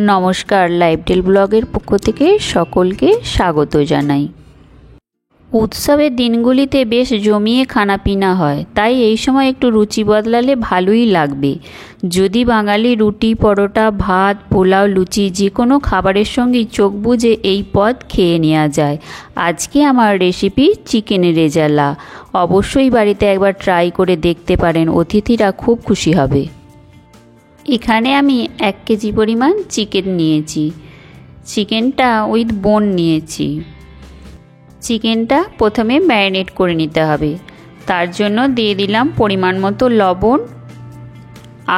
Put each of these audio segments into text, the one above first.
নমস্কার, লাইফস্টাইল ব্লগের পক্ষ থেকে সকলকে স্বাগত জানাই। উৎসবের দিনগুলিতে বেশ জমিয়ে খানাপিনা হয়, তাই এই সময় একটু রুচি বদলালে ভালোই লাগবে। যদি বাঙালি রুটি, পরোটা, ভাত, পোলাও, লুচি যে কোনো খাবারের সঙ্গেই চোখ বুজে এই পদ খেয়ে নেওয়া যায়। আজকে আমার রেসিপি চিকেনের রেজালা। অবশ্যই বাড়িতে একবার ট্রাই করে দেখতে পারেন, অতিথিরা খুব খুশি হবে। এখানে আমি 1 কেজি পরিমাণ চিকেন নিয়েছি। চিকেনটা উইথ বোন নিয়েছি। চিকেনটা প্রথমে ম্যারিনেট করে নিতে হবে। তার জন্য দিয়ে দিলাম পরিমাণ মতো লবণ,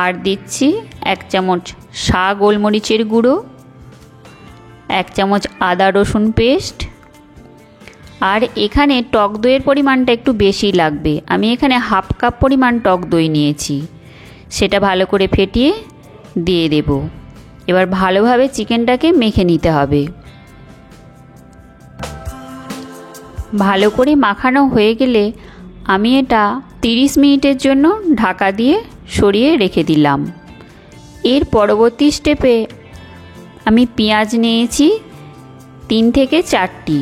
আর দিচ্ছি 1 চামচ গোলমরিচের গুঁড়ো, 1 চামচ আদা রসুন পেস্ট। আর এখানে টক দইয়ের পরিমাণটা একটু বেশি লাগবে। আমি এখানে 1/2 কাপ পরিমাণ টক দই নিয়েছি। সেটা ভালো করে ফেটিয়ে দিয়ে দেব। এবার ভালোভাবে চিকেনটাকে মেখে নিতে হবে। ভালো করে মাখানো হয়ে গেলে আমি এটা 30 মিনিটের জন্য ঢাকা দিয়ে সরিয়ে রেখে দিলাম। এর পরবর্তী স্টেপে আমি পেঁয়াজ নিয়েছি 3 থেকে 4টি।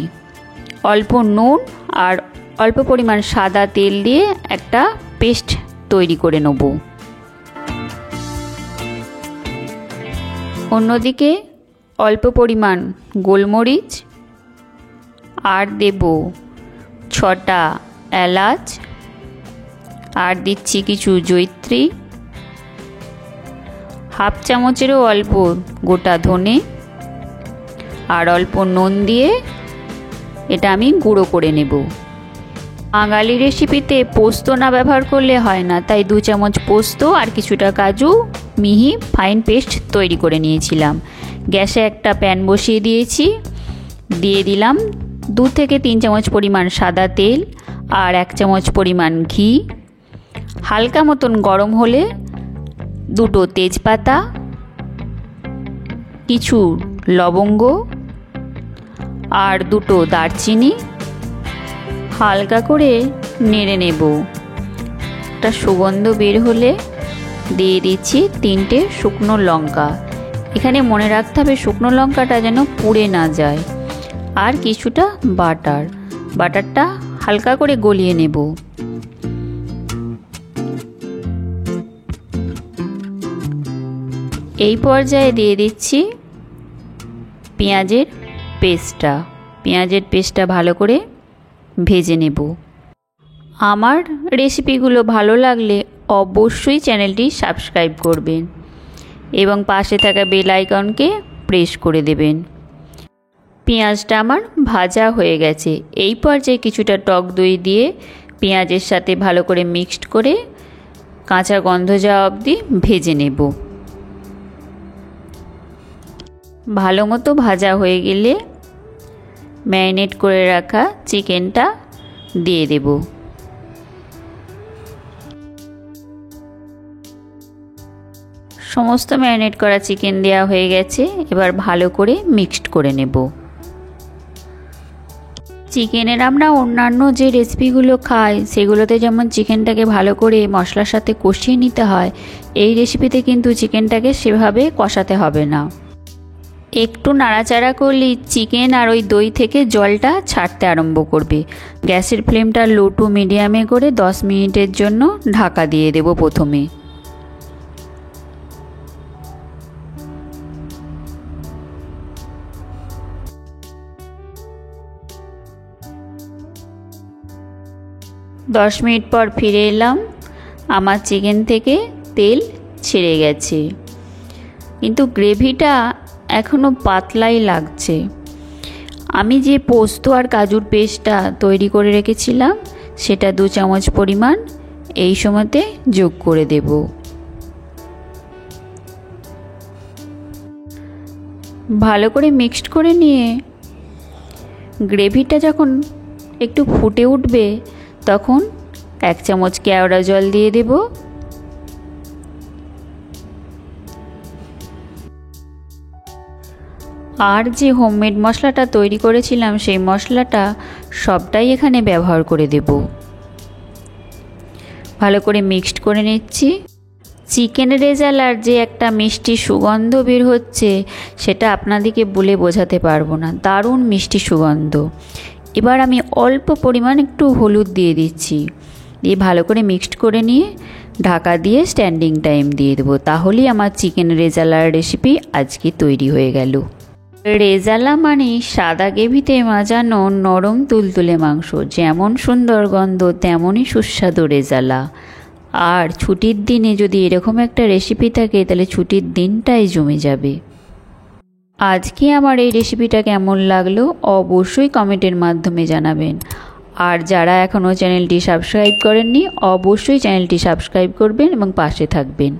অল্প নুন আর অল্প পরিমাণ সাদা তেল দিয়ে একটা পেস্ট তৈরি করে নেব। অন্যদিকে অল্প পরিমাণ গোলমরিচ, আর দেব 6টা এলাচ, আর দিচ্ছি কিছু জয়িত্রী, 1/2 চামচেরও অল্প গোটা ধনে, আর অল্প নুন দিয়ে এটা আমি গুঁড়ো করে নেব। বাঙালি রেসিপিতে পোস্ত না ব্যবহার করলে হয় না, তাই 2 চামচ পোস্ত আর কিছুটা কাজু মিহি ফাইন পেস্ট তৈরি করে নিয়েছিলাম। গ্যাসে একটা প্যান বসিয়ে দিয়েছি। দিয়ে দিলাম 2 থেকে 3 চামচ পরিমাণ সাদা তেল আর 1 চামচ পরিমাণ ঘি। হালকা মতন গরম হলে 2টো তেজপাতা, কিছু লবঙ্গ আর 2টো দারচিনি হালকা করে নেড়ে নেব। একটা সুগন্ধ বের হলে দিয়ে দিচ্ছি 3টে শুকনো লঙ্কা। এখানে মনে রাখতে হবে শুকনো লঙ্কাটা যেন পুড়ে না যায়। আর কিছুটা বাটারটা হালকা করে গলিয়ে নেব। এই পর্যায়ে দিয়ে দিচ্ছি পেঁয়াজের পেস্টটা ভালো করে ভেজে নেব। আমার রেসিপিগুলো ভালো লাগলে অবশ্যই চ্যানেলটি সাবস্ক্রাইব করবেন এবং পাশে থাকা বেল আইকনকে প্রেস করে দেবেন। পেঁয়াজটা আমার ভাজা হয়ে গেছে। এই পর্যায়ে কিছুটা টক দই দিয়ে পেঁয়াজের সাথে ভালো করে মিক্সড করে কাঁচা গন্ধ যাওয়া অবধি ভেজে নেব। ভালো মতো ভাজা হয়ে গেলে ম্যারিনেট করে রাখা চিকেনটা দিয়ে দেব। সমস্ত ম্যারিনেট করা চিকেন দেওয়া হয়ে গেছে। এবার ভালো করে মিক্সড করে নেব। চিকেনের আমরা অন্যান্য যে রেসিপিগুলো খাই সেগুলোতে যেমন চিকেনটাকে ভালো করে মশলার সাথে কষিয়ে নিতে হয়, এই রেসিপিতে কিন্তু চিকেনটাকে সেভাবে কষাতে হবে না। একটু নাড়াচাড়া করলেই চিকেন আর ওই দই থেকে জলটা ছাড়তে আরম্ভ করবে। গ্যাসের ফ্লেমটা লো টু মিডিয়ামে করে 10 মিনিটের জন্য ঢাকা দিয়ে দেব প্রথমে। দশ মিনিট পর ফিরে এলাম। আমার চিকেন থেকে তেল ছেড়ে গেছে, কিন্তু গ্রেভিটা এখনও পাতলাই লাগছে। আমি যে পোস্ত আর কাজুর পেস্টটা তৈরি করে রেখেছিলাম সেটা 2 চামচ পরিমাণ এই সময়তে যোগ করে দেব। ভালো করে মিক্সড করে নিয়ে গ্রেভিটা যখন একটু ফুটে উঠবে তখন 1 চামচ কেওড়া জল দিয়ে দেব। আর যে হোমমেড মশলাটা তৈরি করেছিলাম সেই মশলাটা সবটাই এখানে ব্যবহার করে দেব। ভালো করে মিক্সড করে নিচ্ছি। চিকেন রেজালার যে একটা মিষ্টি সুগন্ধ বের হচ্ছে সেটা আপনাদেরকে বলে বোঝাতে পারবো না, দারুণ মিষ্টি সুগন্ধ। এবার আমি অল্প পরিমাণ একটু হলুদ দিয়ে দিচ্ছি, দিয়ে ভালো করে মিক্সড করে নিয়ে ঢাকা দিয়ে স্ট্যান্ডিং টাইম দিয়ে দেবো। তাহলেই আমার চিকেন রেজালার রেসিপি আজকে তৈরি হয়ে গেল। রেজালা মানে সাদা গ্রেভিতে মাজানো নরম তুলতুলে মাংস, যেমন সুন্দর গন্ধ তেমনই সুস্বাদু রেজালা। আর ছুটির দিনে যদি এরকম একটা রেসিপি থাকে তাহলে ছুটির দিনটাই জমে যাবে। আজকে আমার এই রেসিপিটা কেমন লাগলো অবশ্যই কমেন্টের মাধ্যমে জানাবেন। আর যারা এখনও চ্যানেলটি সাবস্ক্রাইব করেননি অবশ্যই চ্যানেলটি সাবস্ক্রাইব করবেন এবং পাশে থাকবেন।